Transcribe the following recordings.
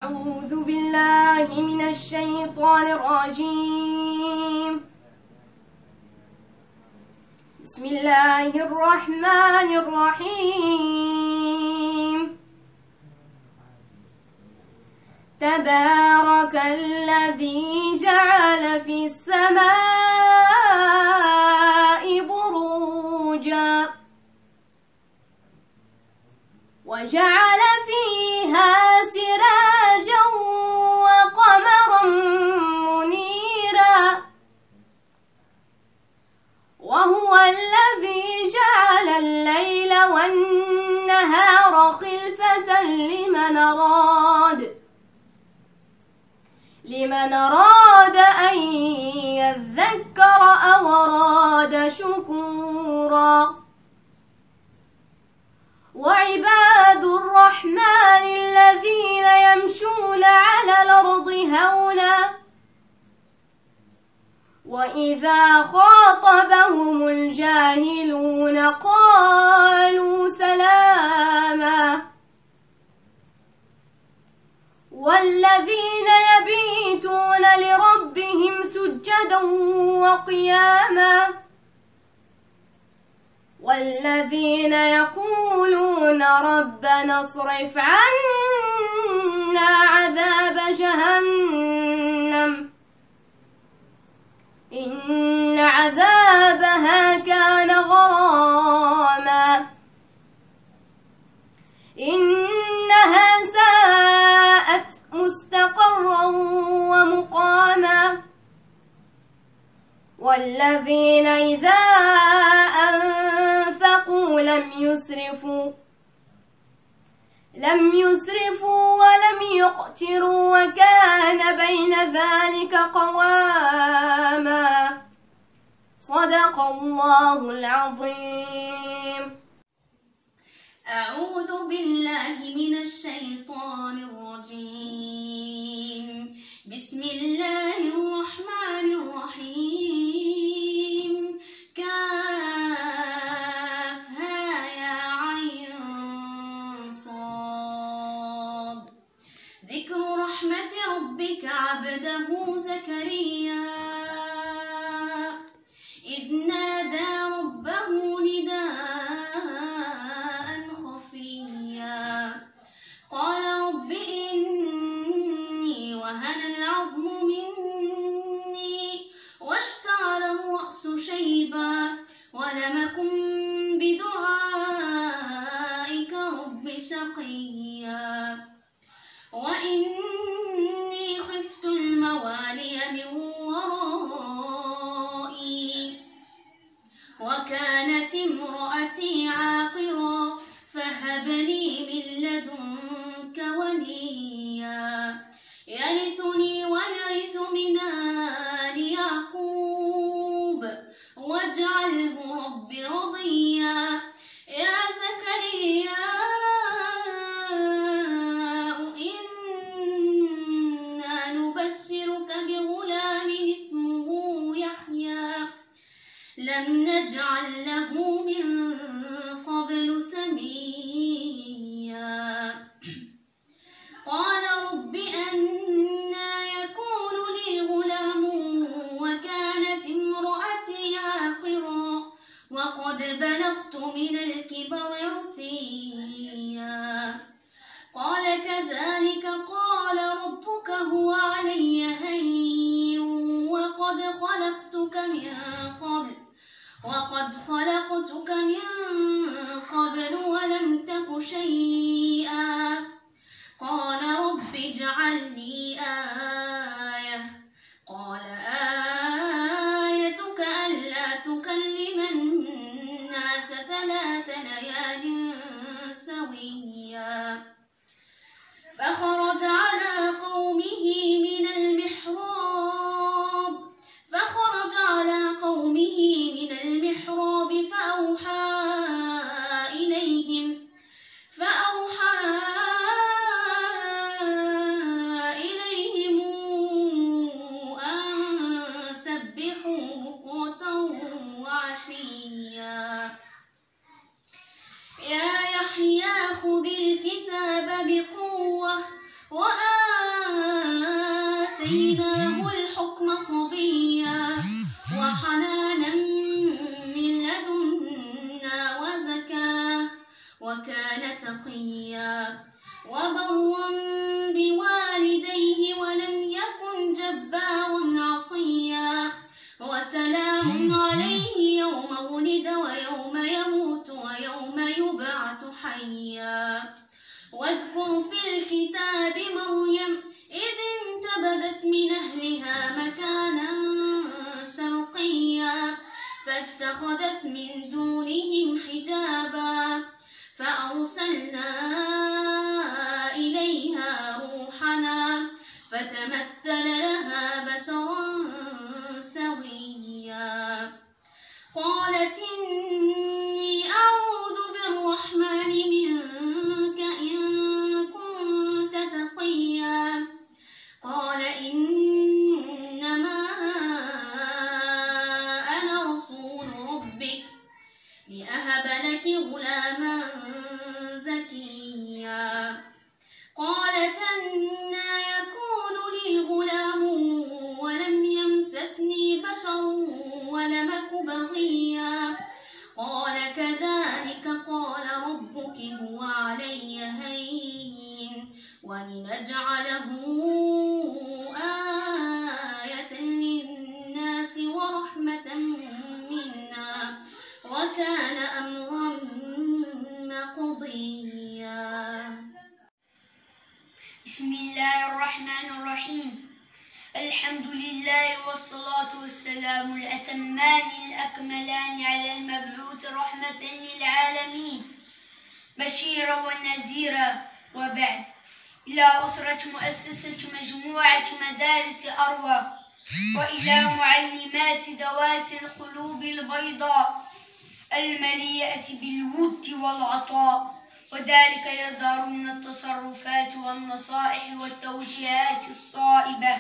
أعوذ بالله من الشيطان الرجيم. بسم الله الرحمن الرحيم. تبارك الذي جعل في السماء بروجا وجعل فيها سراجا وقمرا منيرا وهو الذي جعل الليل والنهار خلفة لمن أراد أن يذكر أو أراد شكورا. وعباد الرحمن الذين يمشون على الأرض هونا وإذا خاطبهم الجاهلون قالوا سلاما. والذين يبيتون لربهم سجدا وقياما والذين يقولون ربنا اصرف عنا عذاب جهنم إن عذابها كان غراما إنها ساءت مستقرا ومقاما. والذين إذا أنفقوا لم يسرفوا ولم يقتروا وكان بين ذلك قواما. صدق الله العظيم. أعوذ بالله من الشيطان الرجيم. بسم الله الرحمن الرحيم. كافها يا عين صاد. ذكر رحمة ربك عبده زكريا إذ نادى ربه نداء خفيا قال رب إني وهن العظم مني واشتعل الرأس شيبا ولم أكن بدعائك رب شقيا وإني خفت الموالي من ورائي وكانت امرأتي عاقرا فهب لي من لدنك وليا يرثني ويرث من آل يعقوب واجعله رب رضيا. يا زكريا إنا نبشرك بغلام اسمه يحيى لم نجعل له من قبل سميا. قال رب أنى يكون لي غلام وكانت امرأتي عاقرا وقد بلغت من الكبر عتيا. قال كذلك قال ربك هو علي هين وقد خلقتك من قبل ولم تك شيئا. قال رب اجعل لي آية. قال آيتك ألا تكلم الناس 3 ليال سويا. فخرج على قومه من المحراب فأوحى إليهم أن سبحوا بكرة وعشيا. يا يحيى خذ الكتاب بقوة وآتيناه يموت ويوم يبعث حيا واذكر في الكتاب مريم إذ انتبذت من أهلها مكانا شرقيا فاتخذت من دونهم حجابا فأرسلنا إليها روحنا فتمثل لها بشرا سويا قالت إني أعوذ بالرحمن منك إن كنت تقيا قال إنما أنا رسول ربك لأهب لك غلاما زكيا قالت أنى يكون لي غلام ولم يمسسني بشر ولم أك بغيا قال كذلك قال ربك هو علي هين ولنجعله آية للناس ورحمة منا وكان أمرا مقضيا بسم الله الرحمن الرحيم الحمد لله والصلاة والسلام الأتمان الأكملان على المبعوث رحمة للعالمين بشيرا ونذيرا وبعد إلى أسرة مؤسسة مجموعة مدارس أروى وإلى معلمات ذوات القلوب البيضاء المليئة بالود والعطاء وذلك يظهر من التصرفات والنصائح والتوجيهات الصائبة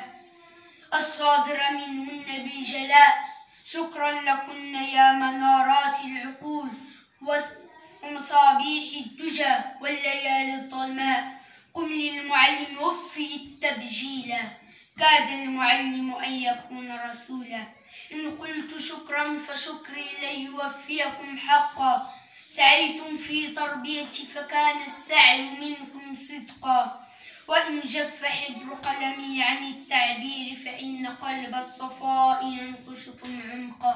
الصادرة منهن بالجلاء شكرا لكن يا منارات العقول ومصابيح الدجى والليالي الظلماء قم للمعلم وفي التبجيل كاد المعلم أن يكون رسولا إن قلت شكرا فشكري لن يوفيكم حقا سعيتم في تربيتي فكان السعي منكم صدقا وإن جف حبر قلمي عن التعبير فإن قلب الصفاء ينقشكم عمقا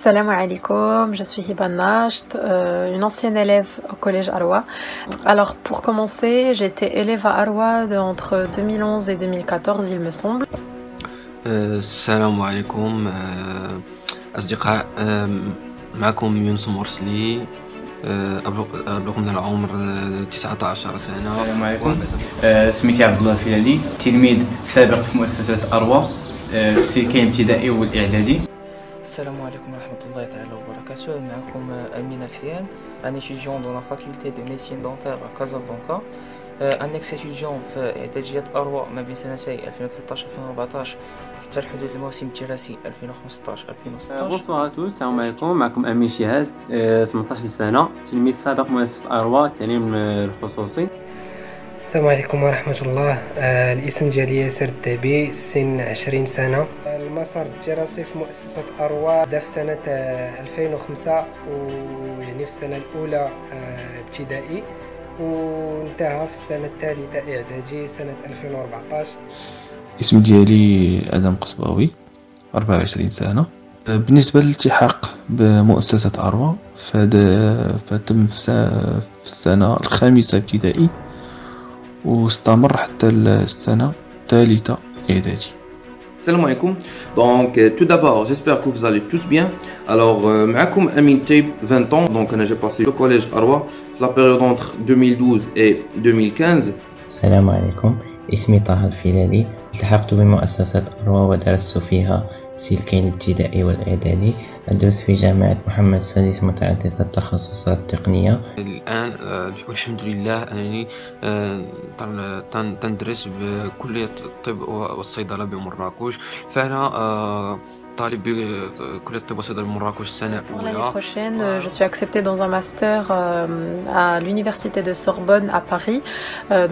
Salam alaikum, je suis Hiba Najd, une ancienne élève au collège Arwa. Alors pour commencer, j'étais élève à Arwa entre 2011 et 2014 il me semble. السلام عليكم أصدقاء، معكم يونس مرسلي، أبلغ من العمر 19 سنة. السلام عليكم، سميتي عبد الله الفلالي، تلميذ سابق في مؤسسة أروى في السلكين الابتدائي والإعدادي. السلام عليكم ورحمة الله تعالى وبركاته. معكم أمين الحيان، un étudiant dans la faculté de médecine dentaire à Casablanca، un ex-étudiant في إعدادية أروى ما بين سنتي 2013-2014 حتى الحدود الموسم الدراسي 2015-2016. بونسوار توس، السلام عليكم، معكم أمين شهاز، 18 سنة، تلميذ سابق مؤسسة أروى التعليم الخصوصي. السلام عليكم ورحمة الله. الاسم ديالي ياسر الدابي، السن 20 سنة. المسار الدراسي في مؤسسة أروى بدا في سنة 2005 ويعني في السنة الأولى ابتدائي، وانتهى في السنة الثالثة إعدادي سنة 2014. اسم ديالي آدم قصباوي، 24 سنة. بالنسبة للالتحاق بمؤسسة أروى فتم في السنة الخامسة ابتدائي واستمر حتى السنة الثالثة إعدادي. Salam alaikum. Donc tout d'abord, j'espère que vous allez tous bien. Alors معكم أمين تيب، 20 ans. Donc j'ai passé le collège Arwa la période entre 2012 et 2015. السلام عليكم، اسمي طه الفلالي، التحقت بمؤسسة أروى ودرست فيها سلكين الابتدائي والإعدادي. أدرس في جامعة محمد السادس متعددة التخصصات التقنية. الآن والحمد لله أنني تندرس بكلية الطب والصيدلة بمراكش، فأنا طالب بكلية الطب والصيدلة بمراكش السنة الأولى. L'année prochaine, je suis acceptée dans un master à l'université de Sorbonne à Paris.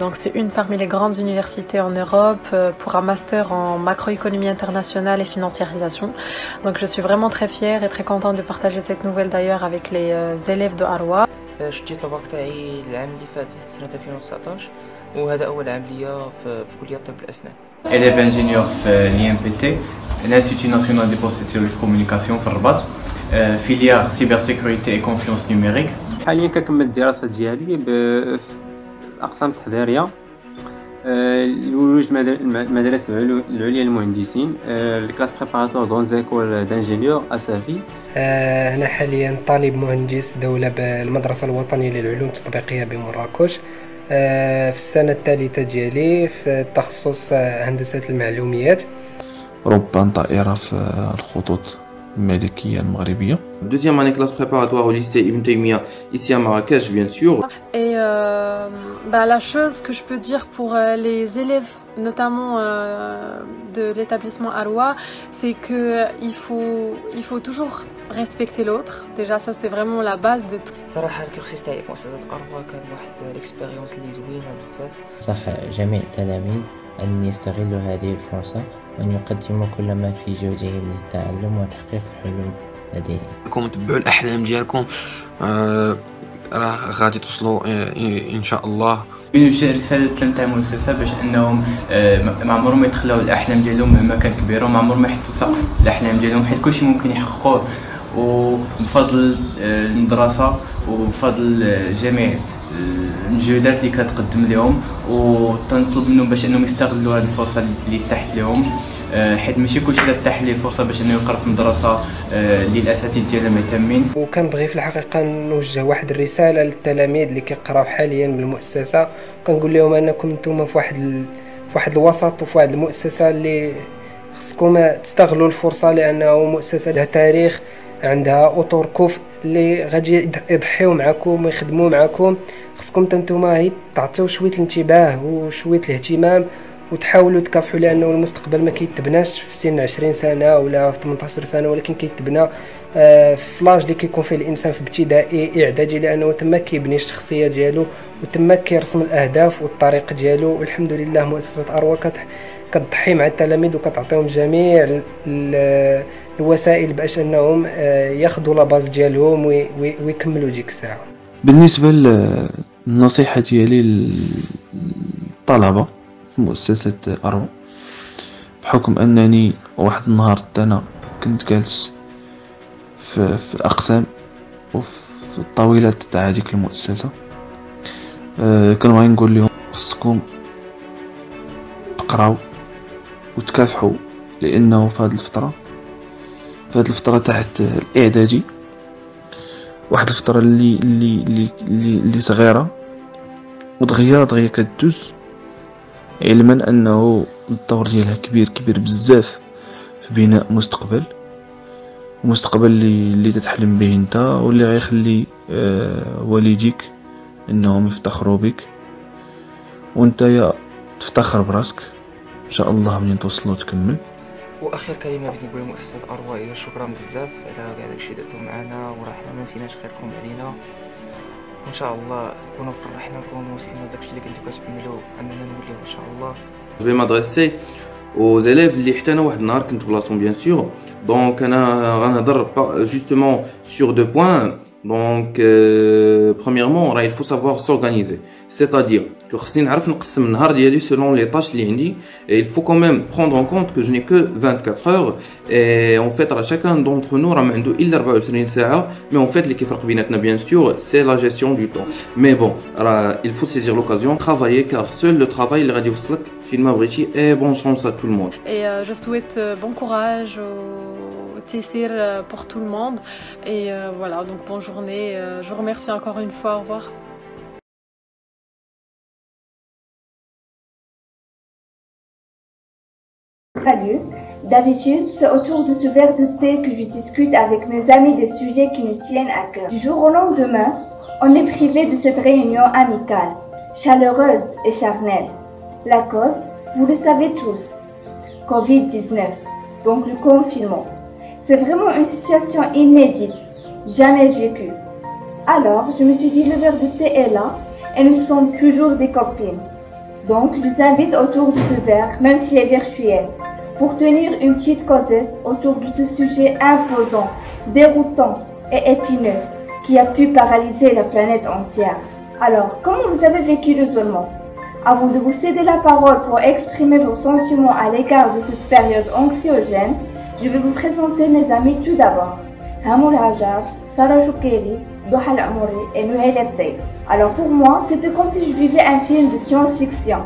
Donc c'est une parmi les grandes universités en Europe pour un master en macroéconomie internationale et financiarisation. Donc je suis vraiment très fière et très contente de partager cette nouvelle d'ailleurs avec les élèves de Arwa. شديت الباك تاعي العام اللي فات سنة 2019، وهذا أول عام ليا في كلية طب الأسنان. élève ingénieur في l'IMPT l'Institut National des Postes de Télécommunications في الرباط filière cybersécurité et confiance numérique. حاليا كنكمل الدراسة ديالي بالأقسام التحضيرية لولوج المدارس العليا للمهندسين الكلاس بريباراتوار غون زيكول دانجينيور أسافي. أنا حاليا طالب مهندس دولة بالمدرسة الوطنية للعلوم التطبيقية بمراكش في السنة الثالثة ديالي في تخصص هندسة المعلومات. ربان طائرة في الخطوط الملكية المغربية. Deuxième année classe préparatoire au lycée Ibn Taymiya, ici à Marrakech bien sûr. Et la chose que je peux dire pour les élèves, notamment de l'établissement Arwa, c'est qu'il faut toujours respecter l'autre. Déjà ça c'est vraiment la base de tout. صراحة الكورسيس تاعي في مؤسسة أروى كان واحد الإكسبيريونس اللي زوينة بزاف. صح جميع التلاميذ أن يستغلوا هذه الفرصة وأن يقدموا كل ما في جهدهم للتعلم وتحقيق الحلم لديهم. راكم تبعوا الأحلام ديالكم راه غادي توصلوا إن شاء الله. بنوجه رسالة تاع المؤسسة باش أنهم ما عمرهم ما يتخلاو الأحلام ديالهم مهما كان كبيرة، وما عمرهم ما يحطوا سقف الأحلام ديالهم، حيت كلشي ممكن يحققوه، وبفضل المدرسة وبفضل جميع المجهودات اللي كتقدم لهم، وتنطلب منهم باش انهم يستغلوا هذه الفرصه اللي تحت لهم، حيت ماشي كلشي تتاح ليه الفرصه باش انه يقرا في مدرسه اللي الاساتذه ديالها مهتمين. وكنبغي في الحقيقه نوجه واحد الرساله للتلاميذ اللي كيقراو حاليا بالمؤسسه، كنقول لهم انكم نتوما في واحد الوسط وفي واحد المؤسسه اللي خصكم تستغلوا الفرصه، لانه مؤسسه لها تاريخ، عندها اطر كفء اللي غادي يضحيو معكم ويخدموا معكم. خصكم نتوما تعطيو شويه الانتباه وشويه الاهتمام وتحاولوا تكافحوا، لانه المستقبل ما كيتبناش في سن 20 سنه ولا في 18 سنه، ولكن كيتبنى في لاج اللي كيكون فيه الانسان في ابتدائي اعدادي، لانه تما كيبني الشخصيه ديالو وتما كيرسم الاهداف والطريق ديالو. والحمد لله مؤسسه أروى كتضحي مع التلاميذ وكتعطيهم جميع الوسائل باش انهم ياخذوا لاباز ديالهم ويكملوا ديك الساعه. بالنسبة للنصيحة ديالي للطلبة في مؤسسة أروى، بحكم أنني واحد النهار أنا كنت جالس في الأقسام وفي الطاولات تاع هذيك المؤسسة، كنبغي نقول لهم خصكم تقراو وتكافحوا، لأنه في هذه الفترة تحت الإعدادي واحد الفترة اللي صغيرة ودغيا كدوز، علما انه الدور ديالها كبير بزاف في بناء مستقبل اللي تتحلم به انت، واللي غيخلي والديك انهم يفتخروا بك وانت تفتخر براسك ان شاء الله منين توصل وتكمل. واخر كلمه بغيت نقول لمؤسسه أروى هي شكرا بزاف على كاع داكشي درتو معنا، وراه حنا ما نسيناش خيركم علينا، وان شاء الله نكونوا فرحنا نكونوا وصلنا داكشي اللي كنتو كتأملوا اننا نوليو ان شاء الله. Je vais m'adresser aux élèves اللي حتى انا واحد النهار كنت بلاصتهم bien sûr. Donc انا غنهضر justement sur deux points. Donc premièrement il faut savoir s'organiser, c'est-à-dire que خصني نعرف نقسم النهار ديالي selon les tâches اللي عندي, et il faut quand même prendre en compte que je n'ai que 24 heures, et en fait chacun d'entre nous راه ما عنده الا 24 ساعه, mais en fait اللي كيفرق بيناتنا bien sûr c'est la gestion du temps. Mais bon il faut saisir l'occasion, travailler, car seul le travail اللي غادي يوصلك فين ما بغيتي. Et bonne chance à tout le monde. Et je souhaite bon courage au TCR pour tout le monde, et voilà, donc bonne journée, je vous remercie encore une fois, au revoir. Salut, d'habitude c'est autour de ce verre de thé que je discute avec mes amis des sujets qui nous tiennent à cœur. Du jour au lendemain, on est privé de cette réunion amicale, chaleureuse et charnelle. La cause, vous le savez tous, Covid-19, donc le confinement. C'est vraiment une situation inédite, jamais vécue. Alors, je me suis dit, le verre de thé est là, et nous sommes toujours des copines. Donc, je vous invite autour de ce verre, même s'il est virtuel, pour tenir une petite causette autour de ce sujet imposant, déroutant et épineux qui a pu paralyser la planète entière. Alors, comment vous avez vécu l'isolement? Avant de vous céder la parole pour exprimer vos sentiments à l'égard de cette période anxiogène, je vais vous présenter mes amis tout d'abord. Hamoul Ajab, Sarah Joukeli, Doha Al-Amouri et Nouhail Al-Tayb. Alors pour moi, c'était comme si je vivais un film de science-fiction.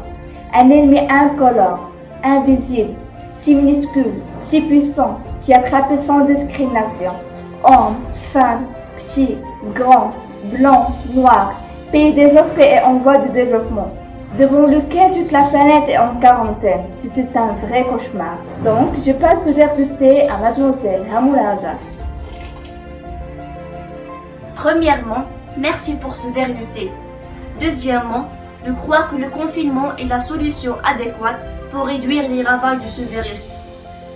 Un ennemi incolore, invisible, si minuscule, si puissant, qui attrapait sans discrimination. Hommes, femmes, petits, grands, blancs, noirs, pays développé et en voie de développement, devant lequel toute la planète est en quarantaine. C'était un vrai cauchemar. Donc, je passe le verre de thé à mademoiselle Hamoul Ajab. Premièrement, merci pour ce verre de thé. Deuxièmement, je crois que le confinement est la solution adéquate pour réduire les ravages de ce virus.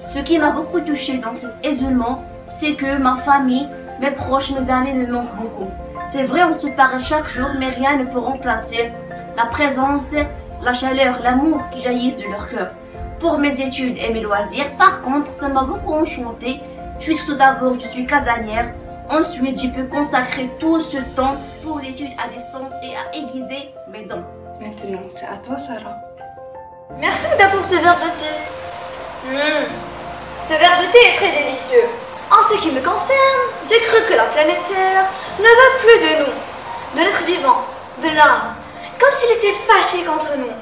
Ce qui m'a beaucoup touché dans cet isolement, c'est que ma famille, mes proches, mes amis me manquent beaucoup. C'est vrai, on se parle chaque jour, mais rien ne peut remplacer la présence, la chaleur, l'amour qui jaillissent de leur cœur. Pour mes études et mes loisirs, par contre, ça m'a beaucoup enchantée, puisque tout d'abord je suis casanière. Ensuite, je peux consacrer tout ce temps pour l'étude à distance et à aiguiser mes dents. Maintenant, c'est à toi, Sarah. Merci Ouda pour ce verre de thé. Ce verre de thé est très délicieux. En ce qui me concerne, j'ai cru que la planète Terre ne veut plus de nous, de l'être vivant, de l'âme, comme s'il était fâché contre nous.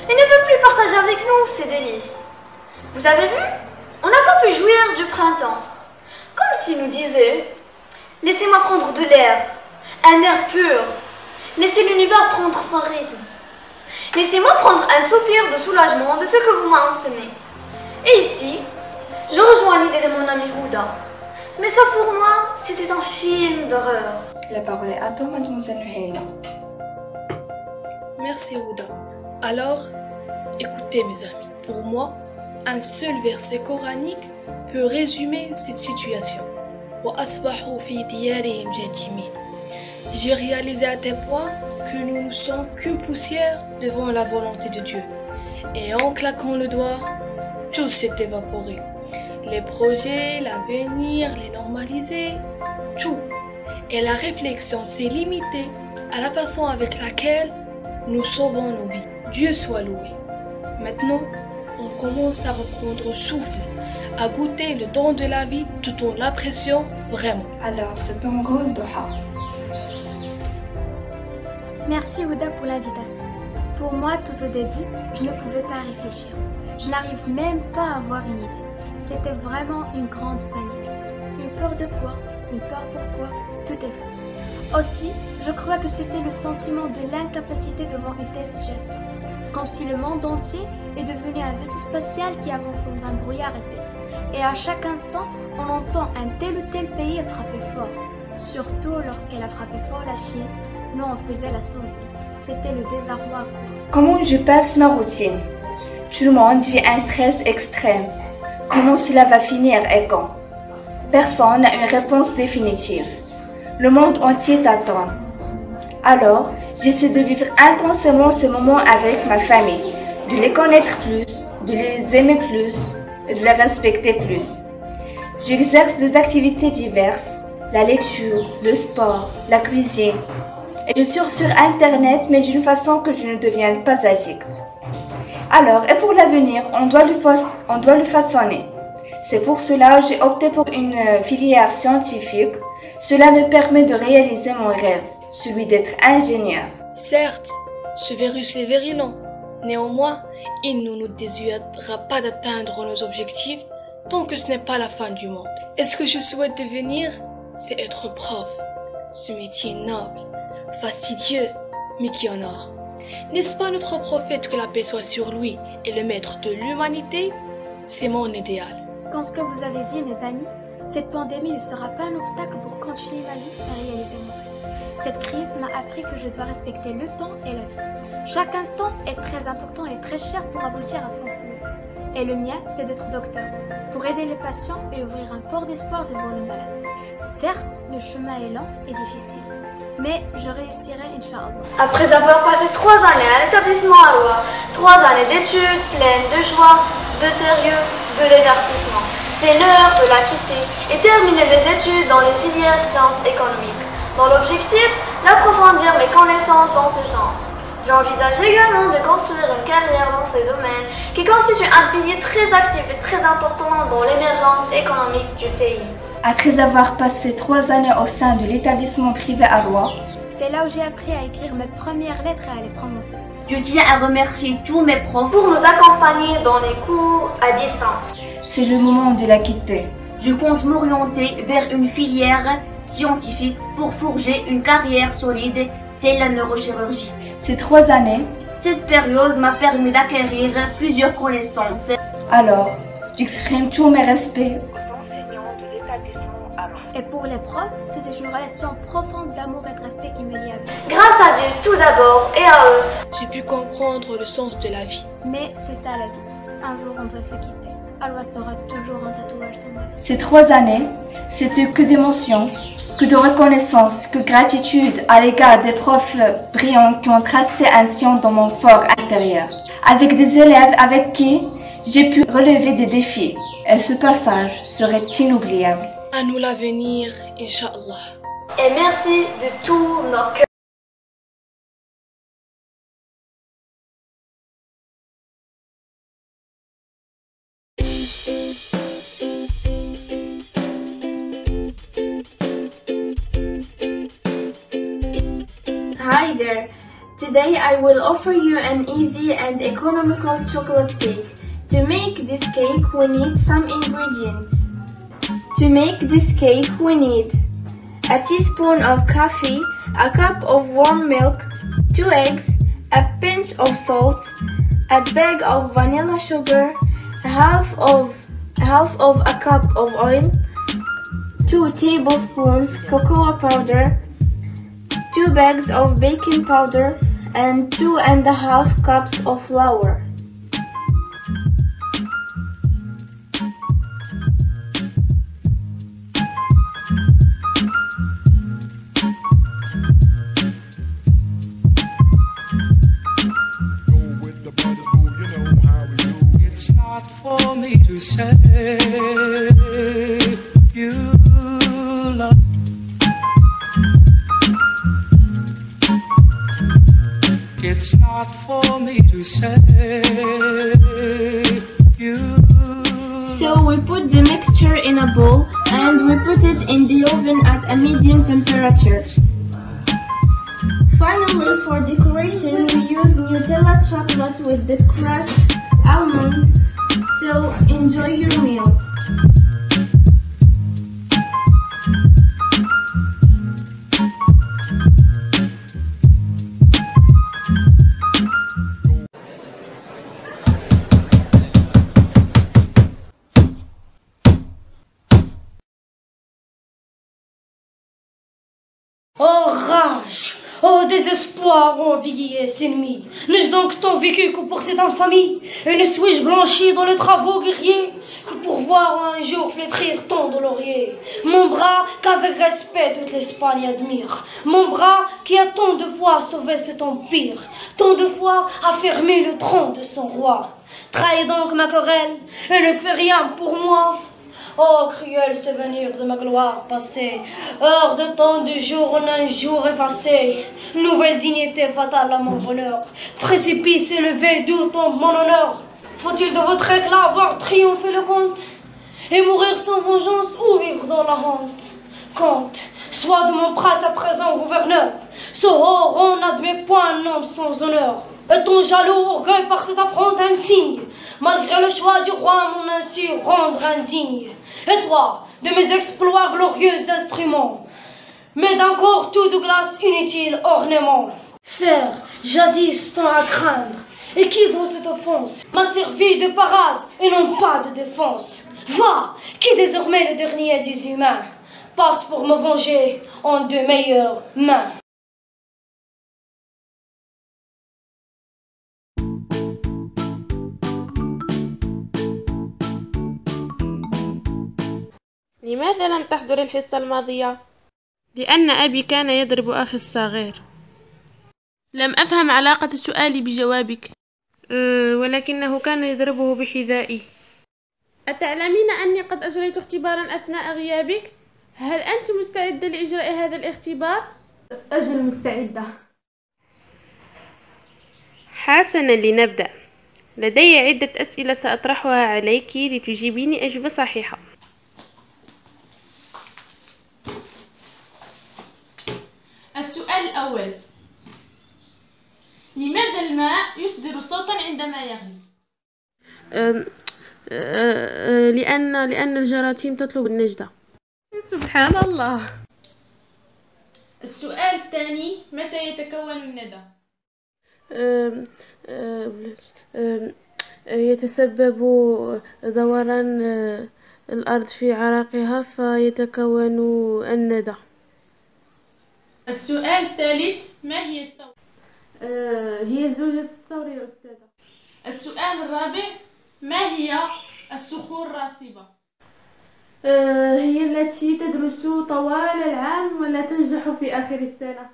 Il ne veut plus partager avec nous ses délices. Vous avez vu? On n'a pas pu jouir du printemps. Comme s'il nous disait: laissez-moi prendre de l'air, un air pur. Laissez l'univers prendre son rythme. Laissez-moi prendre un soupir de soulagement de ce que vous m'avez enseigné. Et ici, je rejoins l'idée de mon ami Ouda. Mais ça pour moi, c'était un film d'horreur. La parole est à toi, mademoiselle Nouhaila. Merci Ouda. Alors, écoutez mes amis, pour moi, un seul verset coranique peut résumer cette situation. J'ai réalisé à tel point que nous ne sommes qu'une poussière devant la volonté de Dieu. Et en claquant le doigt, tout s'est évaporé. Les projets, l'avenir, les normaliser, tout. Et la réflexion s'est limitée à la façon avec laquelle nous sauvons nos vies. Dieu soit loué. Maintenant, on commence à reprendre souffle, à goûter le don de la vie tout en l'appréciant vraiment. Alors, c'est ton rôle, Doha. Merci Ouda pour l'invitation. Pour moi, tout au début, je ne pouvais pas réfléchir. Je n'arrive même pas à avoir une idée. C'était vraiment une grande panique. Une peur de quoi? Une peur pourquoi? Tout est vrai. Aussi, je crois que c'était le sentiment de l'incapacité devant une telle situation. Comme si le monde entier est devenu un vaisseau spatial qui avance dans un brouillard épais. Et à chaque instant, on entend un tel ou tel pays frapper fort. Surtout lorsqu'elle a frappé fort la Chine, nous on faisait la sourdine. C'était le désarroi. Comment je passe ma routine? Tout le monde vit un stress extrême. Comment cela va finir et quand? Personne n'a une réponse définitive. Le monde entier t'attend. Alors, j'essaie de vivre intensément ces moments avec ma famille, de les connaître plus, de les aimer plus et de les respecter plus. J'exerce des activités diverses, la lecture, le sport, la cuisine. Et je suis sur Internet, mais d'une façon que je ne devienne pas addict. Alors, et pour l'avenir, on doit le façonner. C'est pour cela que j'ai opté pour une filière scientifique. Cela me permet de réaliser mon rêve, celui d'être ingénieur. Certes, ce virus est virulent. Néanmoins, il ne nous dissuadera pas d'atteindre nos objectifs tant que ce n'est pas la fin du monde. Et ce que je souhaite devenir, c'est être prof. Ce métier noble, fastidieux, mais qui honore. N'est-ce pas notre prophète, que la paix soit sur lui, et le maître de l'humanité? C'est mon idéal. Comme ce que vous avez dit, mes amis, cette pandémie ne sera pas un obstacle pour continuer ma vie et réaliser mon rêve. Cette crise m'a appris que je dois respecter le temps et la vie. Chaque instant est très important et très cher pour aboutir à son sommet. Et le mien, c'est d'être docteur, pour aider les patients et ouvrir un port d'espoir devant les malades. Certes, le chemin est lent et difficile, mais je réussirai, Inch'Allah. Après avoir passé 3 années à l'établissement Arwa, 3 années d'études pleines de joie, de sérieux, de l'évertissement, c'est l'heure de la quitter et terminer mes études dans les filières sciences économiques. dans l'objectif d'approfondir mes connaissances dans ce sens. J'envisage également de construire une carrière dans ce domaine qui constitue un pilier très actif et très important dans l'émergence économique du pays. Après avoir passé 3 années au sein de l'établissement privé Arwa, c'est là où j'ai appris à écrire mes premières lettres et à les prononcer. Je tiens à remercier tous mes profs pour nous accompagner dans les cours à distance. C'est le moment de la quitter. Je compte m'orienter vers une filière scientifique pour forger une carrière solide telle la neurochirurgie. Ces 3 années, cette période m'a permis d'acquérir plusieurs connaissances. Alors, j'exprime tous mes respects aux enseignants de l'établissement Arwa. Et pour les profs, c'était une relation profonde d'amour et de respect qui me lie à eux. Grâce à Dieu tout d'abord et à eux, j'ai pu comprendre le sens de la vie. Mais c'est ça la vie. Un jour on doit se quitter. Arwa sera toujours un tatouage dans ma vie. Ces 3 années, c'était que d'émotions, que de reconnaissance, que gratitude à l'égard des profs brillants qui ont tracé un sillon dans mon fort intérieur. Avec des élèves avec qui j'ai pu relever des défis. Et ce passage serait inoubliable. À nous l'avenir, Inch'Allah. Et merci de tout nos cœurs. Hi there. Today I will offer you an easy and economical chocolate cake. To make this cake we need some ingredients. To make this cake we need a teaspoon of coffee, a cup of warm milk, 2 eggs, a pinch of salt, a bag of vanilla sugar, half of a cup of oil, 2 tablespoons cocoa powder, 2 bags of baking powder, and 2½ cups of flour. It's not for me to say you love. It's not for me to say you. So we put the mixture in a bowl and we put it in the oven at a medium temperature. Finally, for decoration, we use Nutella chocolate with the crushed almond. So enjoy your meal. Oh rage, oh désespoir, ô vieillesse ennemie, n'ai-je donc tant vécu que pour cette infamie, et ne suis-je blanchi dans les travaux guerriers, que pour voir un jour flétrir tant de lauriers, mon bras qu'avec respect toute l'Espagne admire, mon bras qui a tant de fois sauvé cet empire, tant de fois affermi le trône de son roi, trahis donc ma querelle, et ne fait rien pour moi. Oh, cruel souvenir de ma gloire passée, heure de tant de jours en un jour effacé, nouvelle dignité fatale à mon bonheur, précipice élevé d'où tombe mon honneur. Faut-il de votre éclat voir triompher le comte, et mourir sans vengeance ou vivre dans la honte? Comte, sois de mon prince à présent gouverneur, ce haut rang n'admet point un homme sans honneur. Et ton jaloux orgueil par cet affront insigne, malgré le choix du roi mon insu rendre indigne. Et toi, de mes exploits glorieux instruments, mais d'un corps tout de glace inutile ornement. Faire, jadis tant à craindre, et qui dans cette offense m'a servi de parade et non pas de défense. Va, qui désormais le dernier des humains passe pour me venger en de meilleures mains. لماذا لم تحضر الحصة الماضية؟ لأن أبي كان يضرب أخي الصغير. لم أفهم علاقة السؤال بجوابك. ولكنه كان يضربه بحذائي. أتعلمين أني قد أجريت اختبارا أثناء غيابك؟ هل أنت مستعدة لإجراء هذا الاختبار؟ أجل مستعدة. حسنا، لنبدأ. لدي عدة أسئلة سأطرحها عليك لتجيبيني أجوبة صحيحة. السؤال الأول: لماذا الماء يصدر صوتا عندما يغلي؟ لأن الجراثيم تطلب النجدة. سبحان الله. السؤال الثاني: متى يتكون الندى؟ يتسبب دوران الأرض في عرقها فيتكون الندى. السؤال الثالث: ما هي الثورة؟ هي زوجة الثور يا أستاذة. السؤال الرابع: ما هي الصخور الراسبة؟ هي التي تدرس طوال العام ولا تنجح في آخر السنة.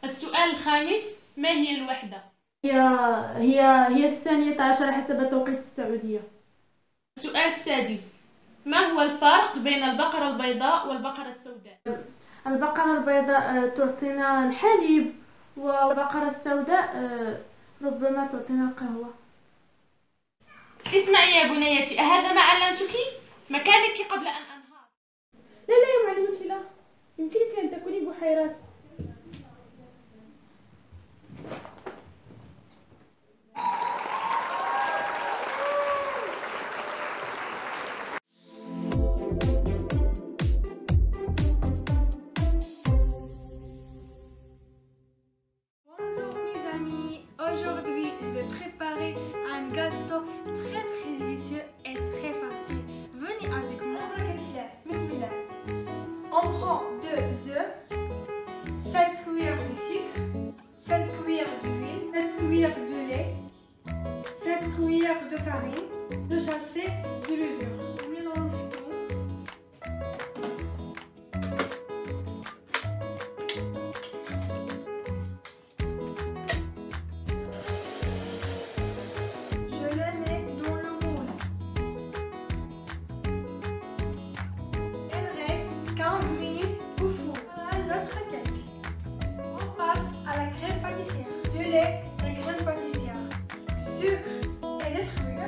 السؤال الخامس: ما هي الوحدة؟ هي 12 حسب توقيت السعودية. السؤال السادس: ما هو الفرق بين البقرة البيضاء والبقرة السوداء؟ البقرة البيضاء تعطينا الحليب، والبقرة السوداء ربما تعطينا القهوة. اسمعي يا بنيتي، أهذا ما علمتك؟ مكانك قبل أن أنهار. لا يا معلمتي، لا. يمكنك أن تكوني بحيرات. Aujourd'hui, je vais préparer un gâteau très délicieux et très facile. Venez avec moi. Bismillah. On prend 2 œufs, 7 cuillères de sucre, 7 cuillères d'huile, 7 cuillères de lait, 7 cuillères de farine, 2 sachets de levure. Mélangez tout.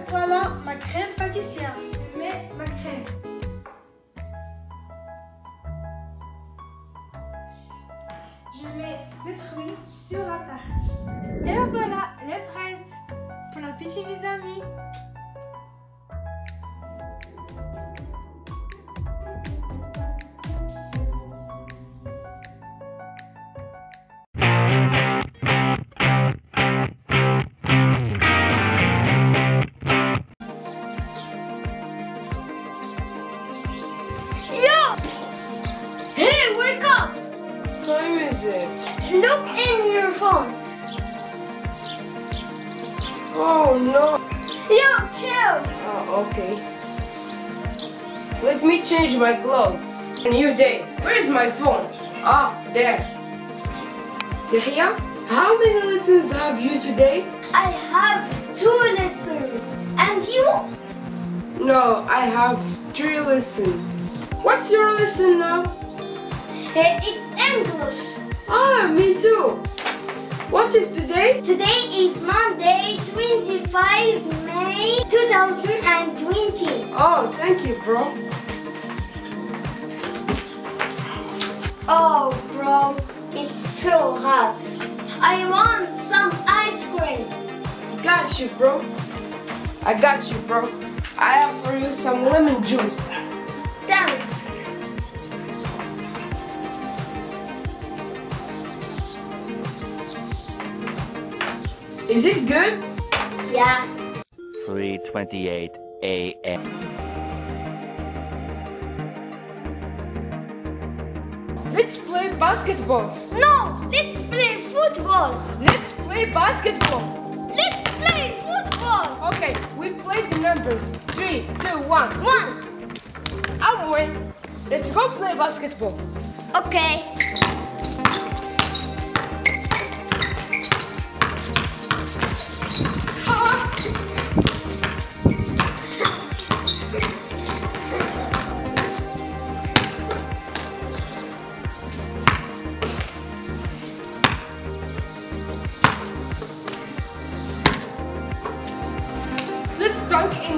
Voilà ma crème pâtissière. Je mets ma crème. Je mets les fruits sur la tarte. Et voilà les fraises. Bon appétit mes amis. Look in your phone. Oh no. Yo, chill. Oh, okay. Let me change my clothes. A new day. Where is my phone? Ah, there. Yahya, how many lessons have you today? I have 2 lessons. And you? No, I have 3 lessons. What's your lesson now? It's English. Ah, me too. What is today? Today is Monday, 25 May 2020. Oh, thank you, bro. Oh, bro, it's so hot. I want some ice cream. Got you, bro. I got you, bro. I have for you some lemon juice. Thanks. Is it good? Yeah. 3:28 a.m. Let's play basketball. No, let's play football. Let's play basketball. Let's play football. Okay, we play the numbers. 3, 2, 1. 1. I'm win. Let's go play basketball. Okay.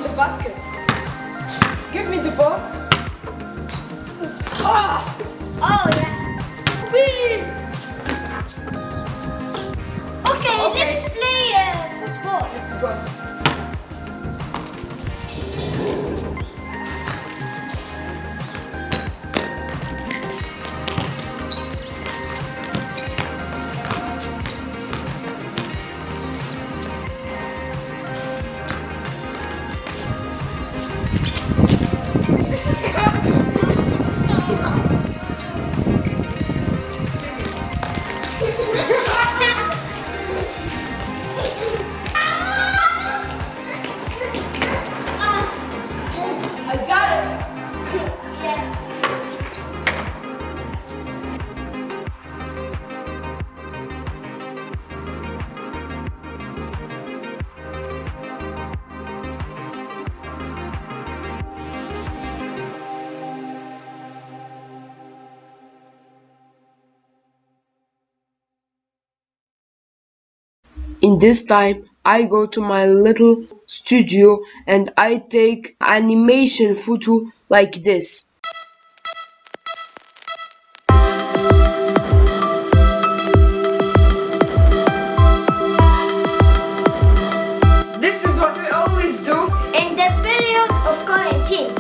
the basket. Give me the ball. Ah! Oh, yeah. Whee! Okay, let's play football. Let's go. I got it. Yes. In this time, I go to my little studio and I take animation photo like this. This is what we always do In the period of quarantine.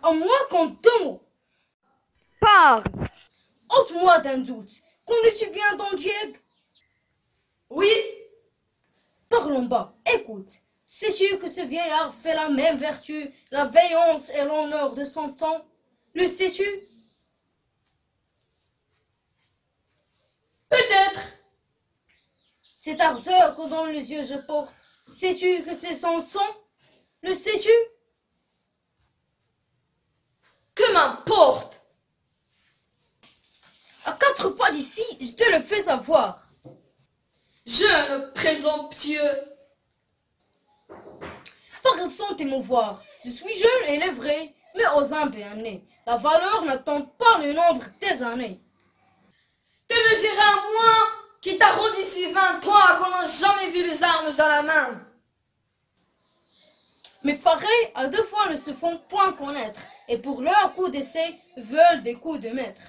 À moins qu'en deux mots. Parle. Ôte-moi d'un doute. Connais-tu bien Don Diego? Oui. Parlons bas. Écoute. Sais-tu que ce vieillard fait la même vertu, la veillance et l'honneur de son temps? Le sais-tu? Peut-être. Cette ardeur que dans les yeux je porte, sais-tu que c'est son sang? Le sais-tu? Que m'importe. À 4 pas d'ici, je te le fais savoir. Jeune présomptueux. Parle sans t'émouvoir. Je suis jeune et il est vrai, mais aux âmes bien nées. La valeur n'attend pas le nombre des années. Te mesurer à moi qui t'arrondit si 20 ans qu'on n'a jamais vu les armes à la main. Mais pareil, à deux fois ne se font point connaître, et pour leur coup d'essai, veulent des coups de maître.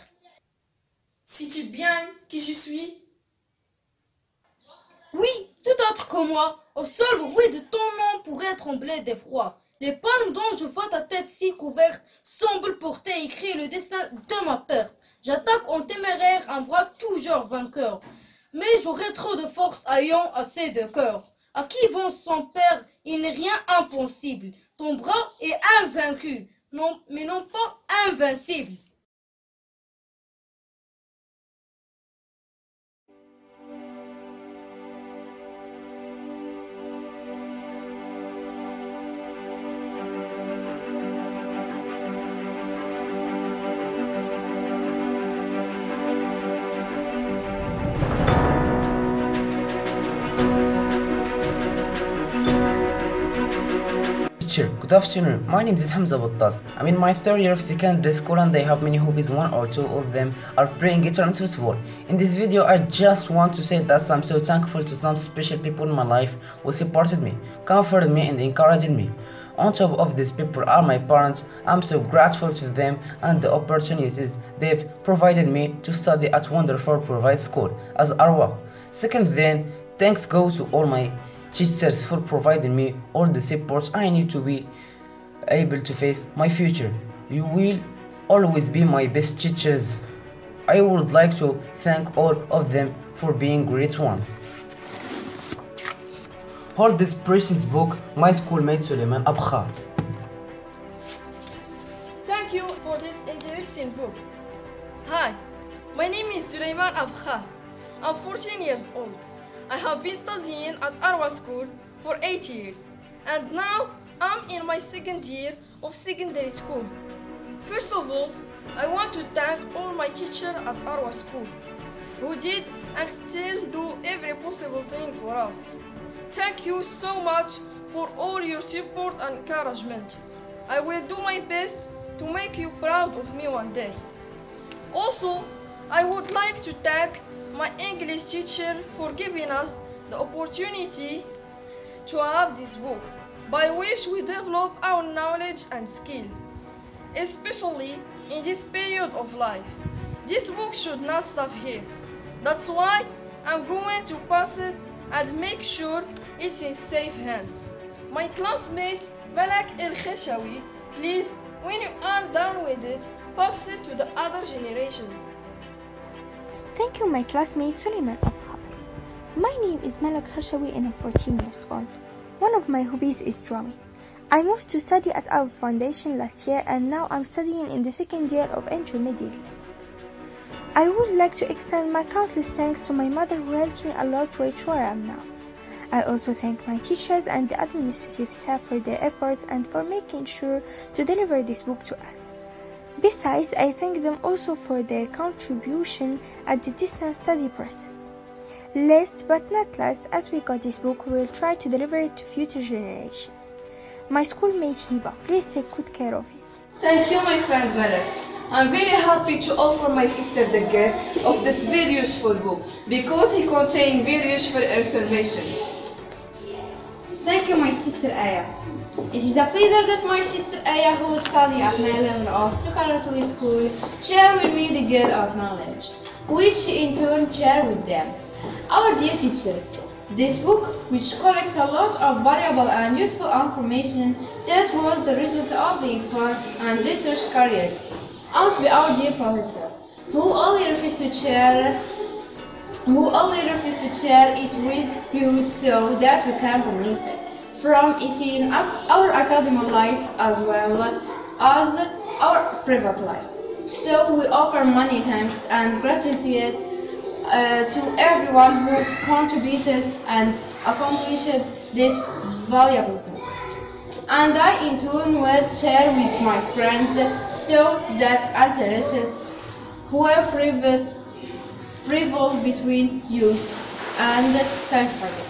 Sais-tu bien qui je suis? Oui, tout autre que moi, au seul bruit de ton nom pourrait trembler d'effroi. Les palmes dont je vois ta tête si couverte semblent porter écrit le destin de ma perte. J'attaque en téméraire un bras toujours vainqueur, mais j'aurai trop de force ayant assez de cœur. À qui vont son père, il n'est rien impossible. Ton bras est invaincu, non, mais non pas invincible. Good afternoon. My name is Hamza Bottas. I'm in my third year of secondary school and I have many hobbies. One or two of them are playing guitar and football. In this video, I just want to say that I'm so thankful to some special people in my life who supported me, comforted me and encouraged me. On top of these people are my parents. I'm so grateful to them and the opportunities they've provided me to study at wonderful private school as Arwa. Second then, thanks go to all my teachers for providing me all the support I need to be able to face my future. You will always be my best teachers. I would like to thank all of them for being great ones. Hold this precious book, my schoolmate Suleiman Abkhar. Thank you for this interesting book. Hi, my name is Suleiman Abkhar. I'm 14 years old. I have been studying at Arwa School for 8 years, and now I'm in my second year of secondary school. First of all, I want to thank all my teachers at Arwa School who did and still do every possible thing for us. Thank you so much for all your support and encouragement. I will do my best to make you proud of me one day. Also, I would like to thank my English teacher for giving us the opportunity to have this book, by which we develop our knowledge and skills, especially in this period of life. This book should not stop here. That's why I'm going to pass it and make sure it's in safe hands. My classmate Malak El Kheshawi, please, when you are done with it, pass it to the other generations. Thank you, my classmate Suleiman Abha. My name is Malak Kheshawi and I'm 14 years old. One of my hobbies is drawing. I moved to study at our foundation last year and now I'm studying in the second year of intermediate. I would like to extend my countless thanks to my mother who helped me a lot to reach where I am now. I also thank my teachers and the administrative staff for their efforts and for making sure to deliver this book to us. Besides, I thank them also for their contribution at the distance study process. Last but not least, as we got this book, we will try to deliver it to future generations. My schoolmate Hiba, please take good care of it. Thank you, my friend Malak. I'm very happy to offer my sister the gift of this very useful book because it contains very useful information. Thank you, my sister Aya. It is a pleasure that my sister Aya, who studies at Maryland of Preparatory School, share with me the gift of knowledge, which she in turn share with them. Our dear teacher, this book, which collects a lot of valuable and useful information that was the result of the effort and research career, and to our dear professor, who only refused to share it with you so that we can benefit from it in our academic lives as well as our private lives. So we offer many thanks and gratitude to everyone who contributed and accomplished this valuable book. And I in turn will share with my friends so that interested who are privileged between you, and thanks for it.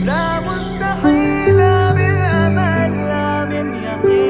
لا مستحيل بالأمل لا من يقين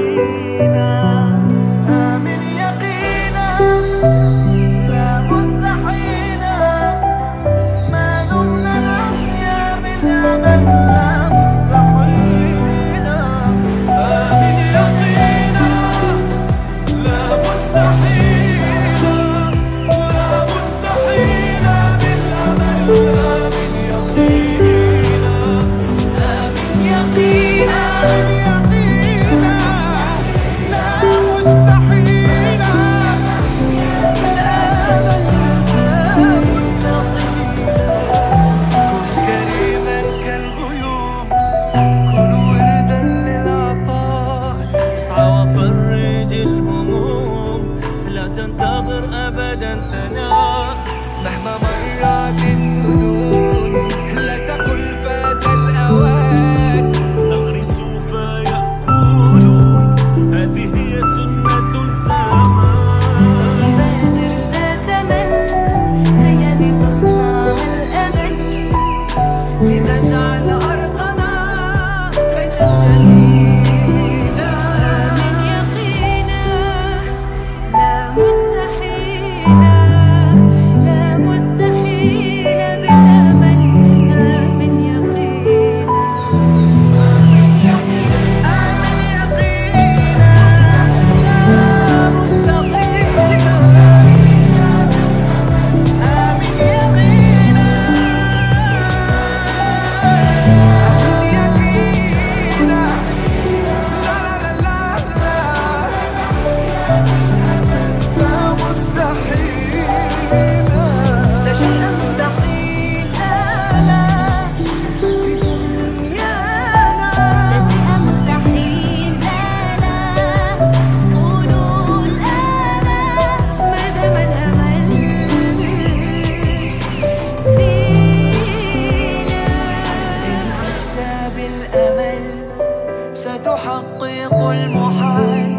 تحقيق المحال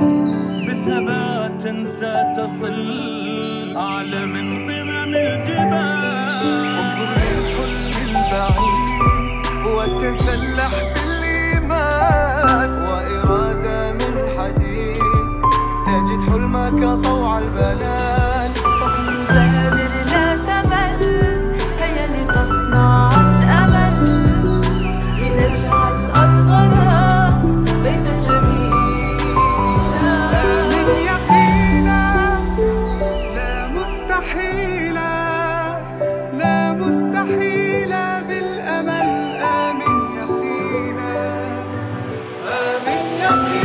بالثبات ستصل أعلى من قمم الجبال. انظر للحلم البعيد وتسلح بالإيمان وإرادة من حديد تجد حلمك طوع البنان. بادر لا تمل هيا لتصنع الأمل لنجعل أرضنا بيتا جميلا. آمن يقينا لا مستحيلا لا مستحيلا بالأمل. آمن يقينا آمن يقينا